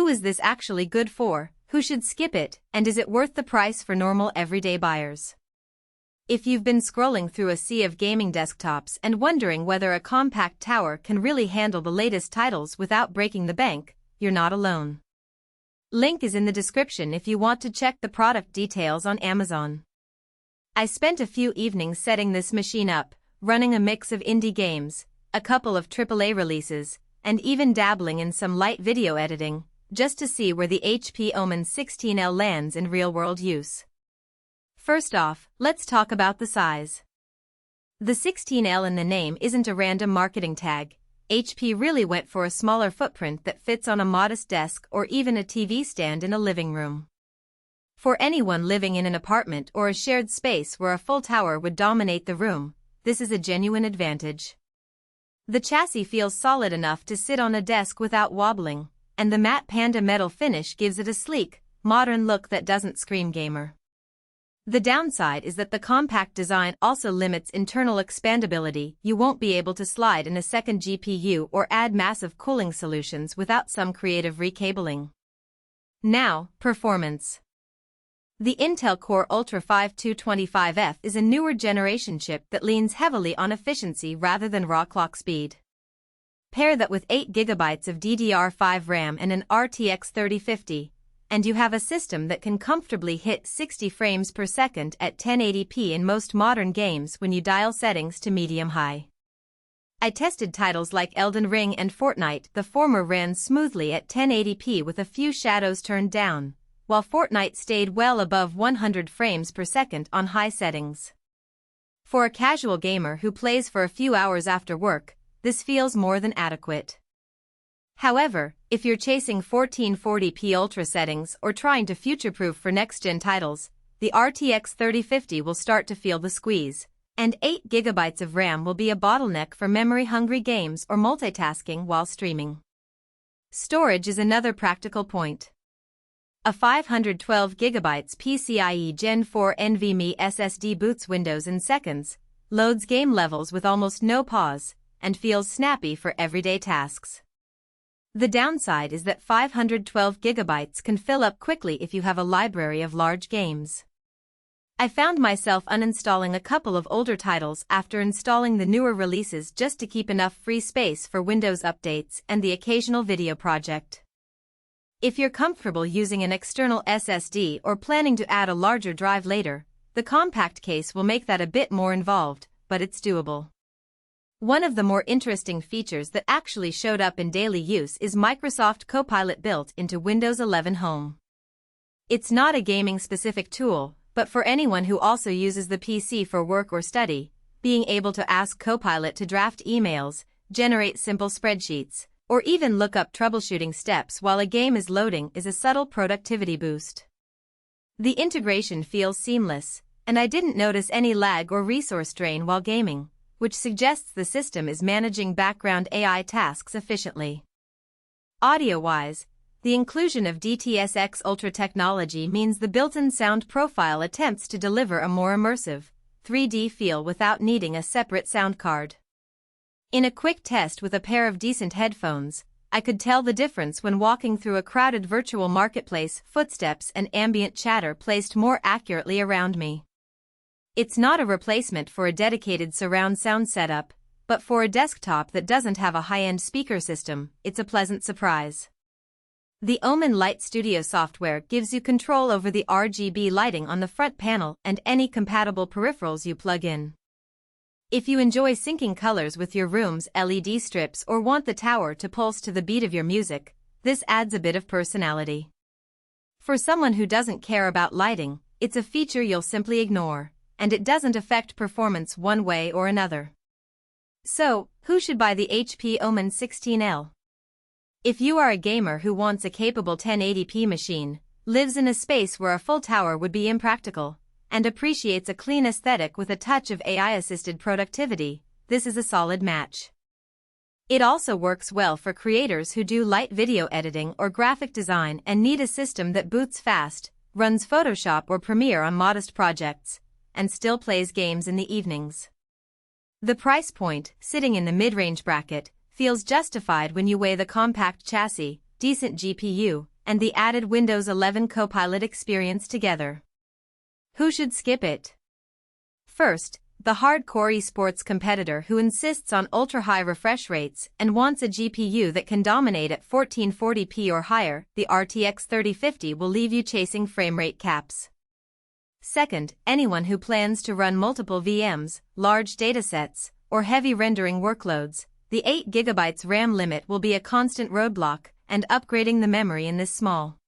Who is this actually good for, who should skip it, and is it worth the price for normal everyday buyers? If you've been scrolling through a sea of gaming desktops and wondering whether a compact tower can really handle the latest titles without breaking the bank, you're not alone. Link is in the description if you want to check the product details on Amazon. I spent a few evenings setting this machine up, running a mix of indie games, a couple of AAA releases, and even dabbling in some light video editing, just to see where the HP OMEN 16L lands in real-world use. First off, let's talk about the size. The 16L in the name isn't a random marketing tag. HP really went for a smaller footprint that fits on a modest desk or even a TV stand in a living room. For anyone living in an apartment or a shared space where a full tower would dominate the room, this is a genuine advantage. The chassis feels solid enough to sit on a desk without wobbling, and the matte Panda metal finish gives it a sleek, modern look that doesn't scream gamer. The downside is that the compact design also limits internal expandability. You won't be able to slide in a second GPU or add massive cooling solutions without some creative recabling. Now, performance. The Intel Core Ultra 5225F is a newer generation chip that leans heavily on efficiency rather than raw clock speed. Pair that with 8 GB of DDR5 RAM and an RTX 3050, and you have a system that can comfortably hit 60 frames per second at 1080p in most modern games when you dial settings to medium-high. I tested titles like Elden Ring and Fortnite. The former ran smoothly at 1080p with a few shadows turned down, while Fortnite stayed well above 100 frames per second on high settings. For a casual gamer who plays for a few hours after work, this feels more than adequate. However, if you're chasing 1440p ultra settings or trying to future-proof for next-gen titles, the RTX 3050 will start to feel the squeeze, and 8 GB of RAM will be a bottleneck for memory-hungry games or multitasking while streaming. Storage is another practical point. A 512 GB PCIe Gen 4 NVMe SSD boots Windows in seconds, loads game levels with almost no pause, and feels snappy for everyday tasks. The downside is that 512 GB can fill up quickly if you have a library of large games. I found myself uninstalling a couple of older titles after installing the newer releases just to keep enough free space for Windows updates and the occasional video project. If you're comfortable using an external SSD or planning to add a larger drive later, the compact case will make that a bit more involved, but it's doable. One of the more interesting features that actually showed up in daily use is Microsoft Copilot built into Windows 11 Home. It's not a gaming-specific tool, but for anyone who also uses the PC for work or study, being able to ask Copilot to draft emails, generate simple spreadsheets, or even look up troubleshooting steps while a game is loading is a subtle productivity boost. The integration feels seamless, and I didn't notice any lag or resource drain while gaming, which suggests the system is managing background AI tasks efficiently. Audio-wise, the inclusion of DTS X Ultra technology means the built-in sound profile attempts to deliver a more immersive, 3D feel without needing a separate sound card. In a quick test with a pair of decent headphones, I could tell the difference when walking through a crowded virtual marketplace, footsteps and ambient chatter placed more accurately around me. It's not a replacement for a dedicated surround sound setup, but for a desktop that doesn't have a high-end speaker system, it's a pleasant surprise. The OMEN Light Studio software gives you control over the RGB lighting on the front panel and any compatible peripherals you plug in. If you enjoy syncing colors with your room's LED strips or want the tower to pulse to the beat of your music, this adds a bit of personality. For someone who doesn't care about lighting, it's a feature you'll simply ignore, and it doesn't affect performance one way or another. So, who should buy the HP OMEN 16L? If you are a gamer who wants a capable 1080p machine, lives in a space where a full tower would be impractical, and appreciates a clean aesthetic with a touch of AI-assisted productivity, this is a solid match. It also works well for creators who do light video editing or graphic design and need a system that boots fast, runs Photoshop or Premiere on modest projects, and still plays games in the evenings. The price point, sitting in the mid-range bracket, feels justified when you weigh the compact chassis, decent GPU, and the added Windows 11 Copilot experience together. Who should skip it? First, the hardcore esports competitor who insists on ultra-high refresh rates and wants a GPU that can dominate at 1440p or higher. The RTX 3050 will leave you chasing frame rate caps. Second, anyone who plans to run multiple VMs, large datasets, or heavy rendering workloads. The 8GB RAM limit will be a constant roadblock, and upgrading the memory in this small